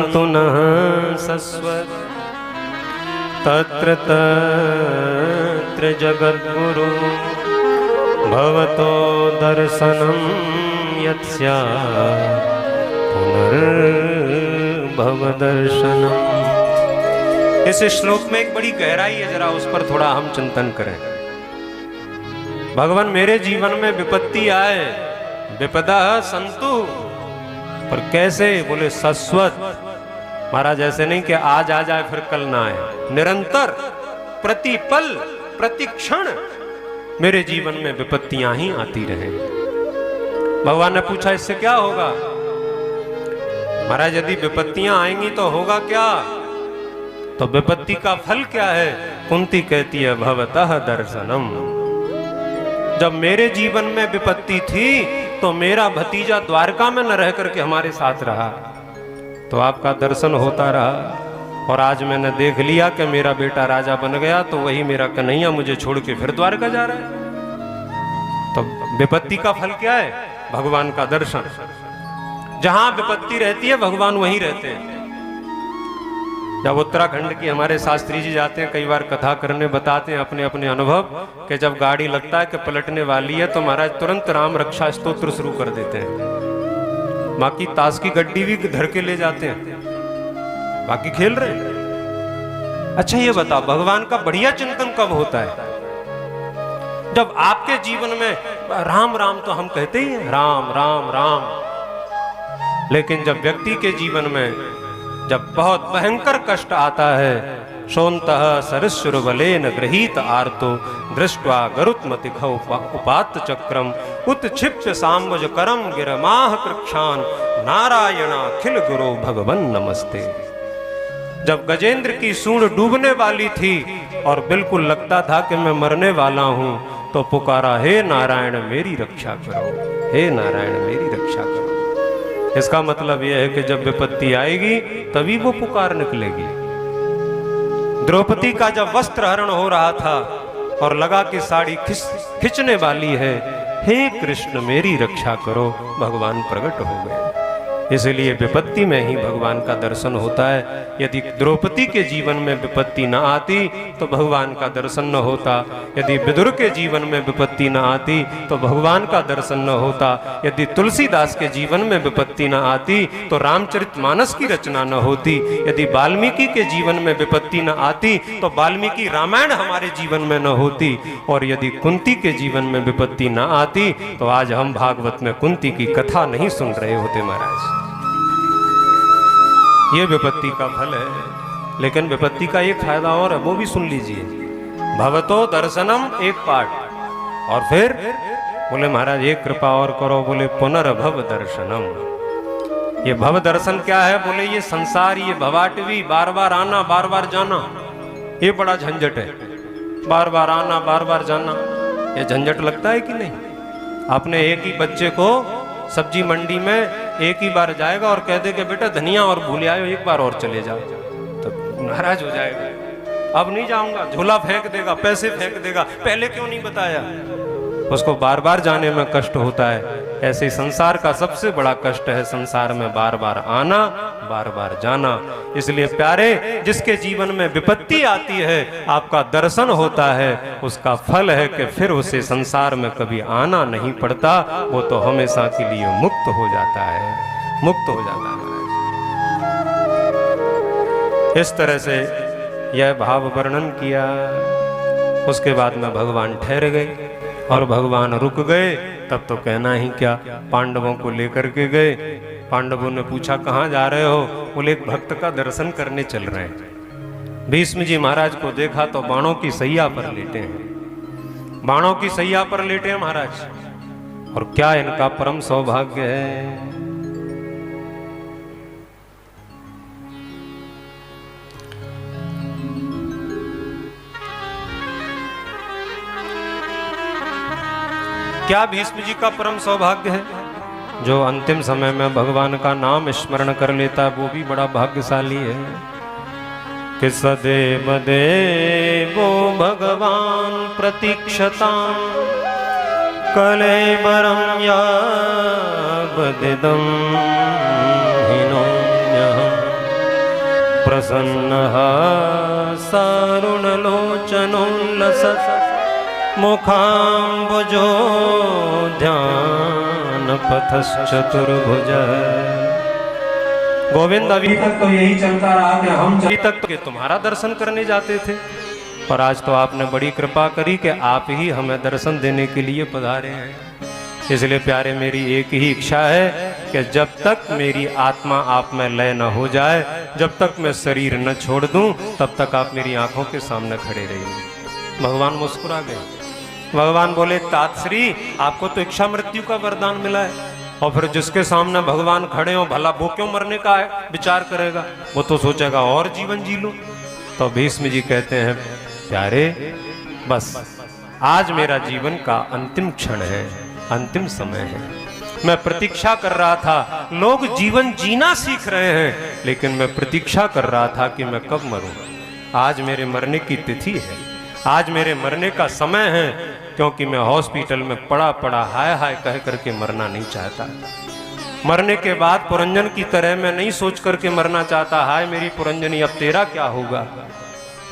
तु नः सस्वत् तत्र तत्र जगद्गुरु भवतो दर्शनं यत् स्यात् पुनर्भव दर्शनम्। इस श्लोक में एक बड़ी गहराई है, जरा उस पर थोड़ा हम चिंतन करें। भगवान मेरे जीवन में विपत्ति आए, विपदा संतु, पर कैसे? बोले शाश्वत। महाराज ऐसे नहीं कि आज आ जाए फिर कल ना आए, निरंतर प्रतिपल प्रतिक्षण मेरे जीवन में विपत्तियां ही आती रहे। भगवान ने पूछा इससे क्या होगा? महाराज यदि विपत्तियां आएंगी तो होगा क्या? तो विपत्ति का फल क्या है? कुंती कहती है भवतः दर्शनम। जब मेरे जीवन में विपत्ति थी तो मेरा भतीजा द्वारका में न रह करके हमारे साथ रहा, तो आपका दर्शन होता रहा। और आज मैंने देख लिया कि मेरा बेटा राजा बन गया, तो वही मेरा कन्हैया मुझे छोड़ के फिर द्वारका जा रहा है। तो विपत्ति का फल क्या है? भगवान का दर्शन। जहां विपत्ति रहती है भगवान वहीं रहते हैं। जब उत्तराखंड की हमारे शास्त्री जी जाते हैं, कई बार कथा करने, बताते हैं अपने अपने अनुभव कि जब गाड़ी लगता है कि पलटने वाली है तो महाराज तुरंत राम रक्षा स्तोत्र शुरू कर देते हैं। बाकी ताश की गड्डी भी धर के ले जाते हैं, बाकी खेल रहे हैं। अच्छा ये बताओ, भगवान का बढ़िया चिंतन कब होता है? जब आपके जीवन में राम राम तो हम कहते ही हैं, राम राम राम, लेकिन जब व्यक्ति के जीवन में जब बहुत भयंकर कष्ट आता है, शोन्तः सरस्वरबलेन गृहीत आर्तो दृष्ट्वा गरुत्मतिखौ उपात्त चक्रम उत्क्षिप्य सांबज करम गिरमाह कृक्षान नारायणाखिल गुरो भगवन नमस्ते। जब गजेंद्र की सूंड डूबने वाली थी और बिल्कुल लगता था कि मैं मरने वाला हूं, तो पुकारा हे नारायण मेरी रक्षा करो, हे नारायण मेरी रक्षा करो। इसका मतलब यह है कि जब विपत्ति आएगी तभी वो पुकार निकलेगी। द्रौपदी का जब वस्त्र हरण हो रहा था और लगा कि साड़ी खिंचने वाली है, हे कृष्ण मेरी रक्षा करो, भगवान प्रकट हो गए। इसलिए विपत्ति में ही भगवान का दर्शन होता है। यदि द्रौपदी के जीवन में विपत्ति न आती तो भगवान का दर्शन न होता। यदि विदुर के जीवन में विपत्ति न आती तो भगवान का दर्शन न होता। यदि तुलसीदास के जीवन में विपत्ति न आती तो रामचरितमानस की रचना न होती। यदि वाल्मीकि के जीवन में विपत्ति न आती तो वाल्मीकि रामायण हमारे जीवन में न होती। और यदि कुंती के जीवन में विपत्ति न आती तो आज हम भागवत में कुंती की कथा नहीं सुन रहे होते महाराज। ये विपत्ति का फल है। लेकिन विपत्ति का एक फायदा और है, वो भी सुन लीजिए। भवतो दर्शनम एक पाठ, और फिर बोले महाराज एक कृपा और करो, बोले पुनर्भव दर्शनम। ये भव दर्शन क्या है? बोले ये संसार, ये भवाटवी, बार बार आना बार बार जाना, ये बड़ा झंझट है। बार बार आना बार बार जाना, ये झंझट लगता है कि नहीं? आपने एक ही बच्चे को सब्जी मंडी में एक ही बार जाएगा और कह दे कि बेटा धनिया और भूल आयो, एक बार और चले जाओ, तो नाराज हो जाएगा। अब नहीं जाऊंगा, झोला फेंक देगा, पैसे फेंक देगा, पहले क्यों नहीं बताया? उसको बार बार जाने में कष्ट होता है। ऐसे संसार का सबसे बड़ा कष्ट है संसार में बार बार आना बार बार जाना। इसलिए प्यारे, जिसके जीवन में विपत्ति आती है, आपका दर्शन होता है, उसका फल है कि फिर उसे संसार में कभी आना नहीं पड़ता। वो तो हमेशा के लिए मुक्त हो जाता है, मुक्त हो जाता है। इस तरह से यह भाव वर्णन किया। उसके बाद में भगवान ठहर गए और भगवान रुक गए। तब तो कहना ही क्या, पांडवों को लेकर के गए। पांडवों ने पूछा कहाँ जा रहे हो? बोले एक भक्त का दर्शन करने चल रहे हैं। भीष्म जी महाराज को देखा तो बाणों की सैया पर लेटे हैं, बाणों की सैया पर लेटे हैं महाराज। और क्या इनका परम सौभाग्य है। क्या भीष्म जी का परम सौभाग्य है? जो अंतिम समय में भगवान का नाम स्मरण कर लेता है वो भी बड़ा भाग्यशाली है। कि सदैव देवो भगवान प्रतीक्षतां कलेबरं या पदिदं हिनोम्यहम् प्रसन्नः सारुणलोचनोल्लसत् मुखाम्बुजो ध्यानपथश्चतुर्भुज। गोविंद अभी तक तो यही चलता रहा कि हम अभी तक तो तुम्हारा दर्शन करने जाते थे, पर आज तो आपने बड़ी कृपा करी कि आप ही हमें दर्शन देने के लिए पधारे हैं। इसलिए प्यारे मेरी एक ही इच्छा है कि जब तक मेरी आत्मा आप में लय न हो जाए, जब तक मैं शरीर न छोड़ दूं, तब तक आप मेरी आंखों के सामने खड़े रहिए। भगवान मुस्कुरा गए। भगवान बोले, तातश्री आपको तो इच्छा मृत्यु का वरदान मिला है, और फिर जिसके सामने भगवान खड़े हो भला वो क्यों मरने का विचार करेगा, वो तो सोचेगा और जीवन जी लो। तो भीष्म जी कहते हैं, प्यारे बस आज मेरा जीवन का अंतिम क्षण है, अंतिम समय है। मैं प्रतीक्षा कर रहा था, लोग जीवन जीना सीख रहे हैं, लेकिन मैं प्रतीक्षा कर रहा था कि मैं कब मरूं। आज मेरे मरने की तिथि है, आज मेरे मरने का समय है, क्योंकि मैं हॉस्पिटल में पड़ा पड़ा हाय हाय कह करके मरना नहीं चाहता। मरने के बाद पुरंजन की तरह मैं नहीं सोच करके मरना चाहता, हाय मेरी पुरंजनी अब तेरा क्या होगा।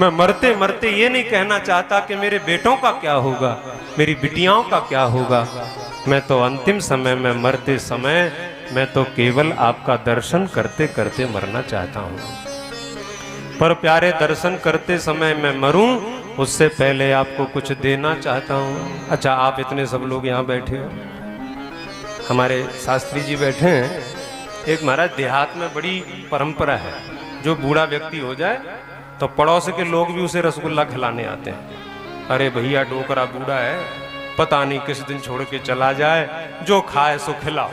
मैं मरते मरते ये नहीं कहना चाहता कि मेरे बेटों का क्या होगा, मेरी बिटियाओं का क्या होगा। मैं तो अंतिम समय में मरते समय मैं तो केवल आपका दर्शन करते करते मरना चाहता हूँ। पर प्यारे दर्शन करते समय मैं मरूं, उससे पहले आपको कुछ देना चाहता हूँ। अच्छा, आप इतने सब लोग यहाँ बैठे हो, हमारे शास्त्री जी बैठे हैं। एक महाराज देहात में बड़ी परंपरा है, जो बूढ़ा व्यक्ति हो जाए तो पड़ोस के लोग भी उसे रसगुल्ला खिलाने आते हैं। अरे भैया डोकरा बूढ़ा है, पता नहीं किस दिन छोड़ के चला जाए, जो खाए सो खिलाओ,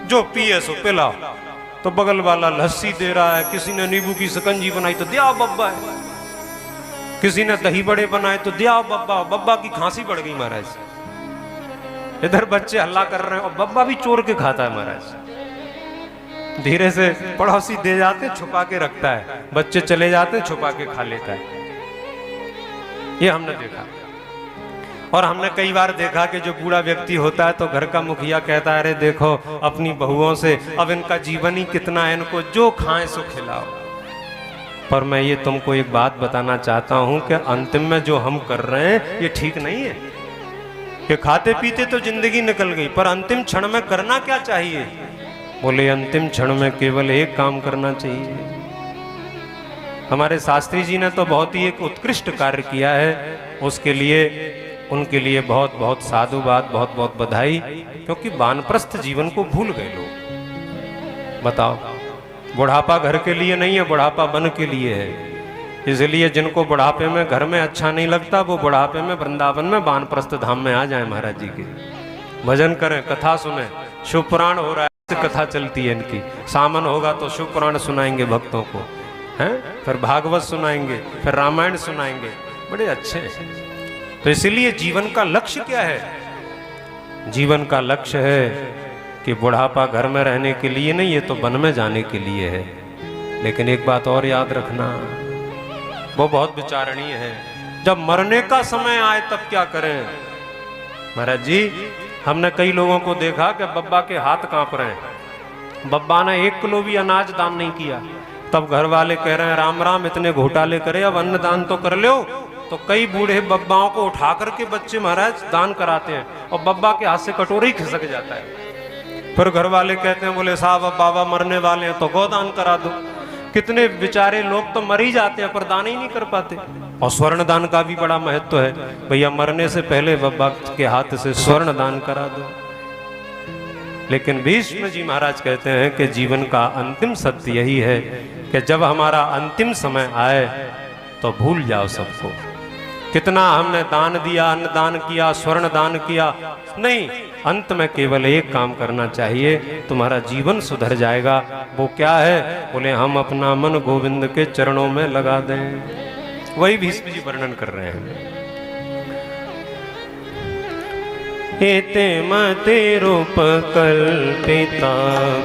जो पिए सो पिलाओ। तो बगल वाला लस्सी दे रहा है, किसी ने नींबू की शिकंजी बनाई तो दिया बब्बा है, किसी ने दही बड़े बनाए तो दिया बब्बा। बब्बा की खांसी बढ़ गई महाराज, इधर बच्चे हल्ला कर रहे हैं और बब्बा भी चोर के खाता है महाराज। धीरे से पड़ोसी दे जाते छुपा के रखता है, बच्चे चले जाते छुपा के खा लेता है। ये हमने देखा। और हमने कई बार देखा कि जो बूढ़ा व्यक्ति होता है तो घर का मुखिया कहता है, अरे देखो अपनी बहुओं से अब इनका जीवन ही कितना है, इनको जो खाएं सो खिलाओ। पर मैं ये तुमको एक बात बताना चाहता हूं कि अंतिम में जो हम कर रहे हैं ये ठीक नहीं है। कि खाते पीते तो जिंदगी निकल गई, पर अंतिम क्षण में करना क्या चाहिए? बोले अंतिम क्षण में केवल एक काम करना चाहिए। हमारे शास्त्री जी ने तो बहुत ही एक उत्कृष्ट कार्य किया है, उसके लिए उनके लिए बहुत बहुत साधुवाद, बहुत बहुत बधाई, क्योंकि वानप्रस्थ जीवन को भूल गए लोग। बताओ, बुढ़ापा घर के लिए नहीं है, बुढ़ापा वन के लिए है। इसलिए जिनको बुढ़ापे में घर में अच्छा नहीं लगता, वो बुढ़ापे में वृंदावन में वानप्रस्थ धाम में आ जाए, महाराज जी के भजन करें, कथा सुने। शिव पुराण हो रहा है, कथा चलती है इनकी। सामन होगा तो शिव पुराण सुनाएंगे भक्तों को, हैं? फिर भागवत सुनाएंगे, फिर रामायण सुनाएंगे, बड़े अच्छे हैं। तो इसलिए जीवन का लक्ष्य क्या है? जीवन का लक्ष्य है कि बुढ़ापा घर में रहने के लिए नहीं, ये तो वन में जाने के लिए है। लेकिन एक बात और याद रखना, वो बहुत विचारणीय है। जब मरने का समय आए तब क्या करें? महाराज जी, हमने कई लोगों को देखा कि बब्बा के हाथ कांप रहे हैं, बब्बा ने 1 किलो भी अनाज दान नहीं किया। तब घर वाले कह रहे हैं, राम राम इतने घोटाले करे, अब अन्न दान तो कर लो। तो कई बूढ़े बब्बाओं को उठा करके बच्चे महाराज दान कराते हैं, और बब्बा के हाथ से कटोरा ही खिसक जाता है। फिर घर वाले कहते हैं, बोले साहब अब बाबा मरने वाले हैं तो गोदान करा दो। कितने बेचारे लोग तो मर ही जाते हैं पर दान ही नहीं कर पाते। और स्वर्ण दान का भी बड़ा महत्व है, भैया मरने से पहले बब्बा के हाथ से स्वर्ण दान करा दो। लेकिन भीष्म जी महाराज कहते हैं कि जीवन का अंतिम सत्य यही है कि जब हमारा अंतिम समय आए तो भूल जाओ सबको। कितना हमने दान दिया, अन्न दान किया, स्वर्ण दान किया, नहीं, अंत में केवल एक काम करना चाहिए, तुम्हारा जीवन सुधर जाएगा। वो क्या है? बोले हम अपना मन गोविंद के चरणों में लगा दें। वही भीष्म जी वर्णन कर रहे हैं। एते मते रूप कल्पिता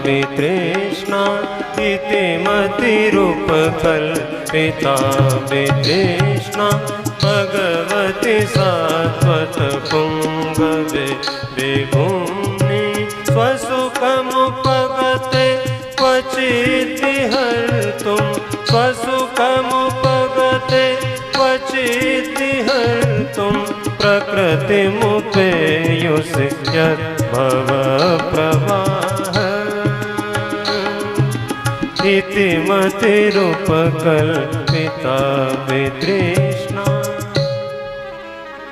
वितृष्णा, एते मते रूप कल्पिता वितृष्णा, भगवती सात्वत पुंगवे विभूमि स्वसुखमो पगते क्वचित् हर्तुं स्वसुखमुपगते क्वचित् हर्तुं प्रकृतिमुपेयुषि यद्भव प्रवाह इति मतिरुपकल्पिता वितृष्णा।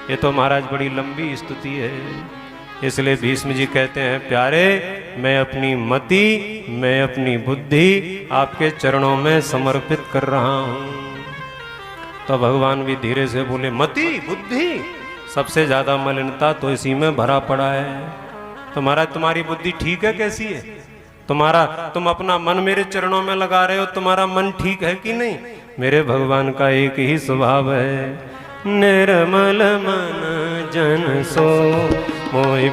ये तो महाराज बड़ी लंबी स्तुति है, इसलिए भीष्म जी कहते हैं प्यारे मैं अपनी मति मैं अपनी बुद्धि आपके चरणों में समर्पित कर रहा हूं। तो भगवान भी धीरे से बोले मति बुद्धि सबसे ज्यादा मलिनता तो इसी में भरा पड़ा है। तो महाराज तुम्हारी बुद्धि ठीक है कैसी है? तुम अपना मन मेरे चरणों में लगा रहे हो, तुम्हारा मन ठीक है कि नहीं? मेरे भगवान का एक ही स्वभाव है, निर्मल मन जन सो मोहि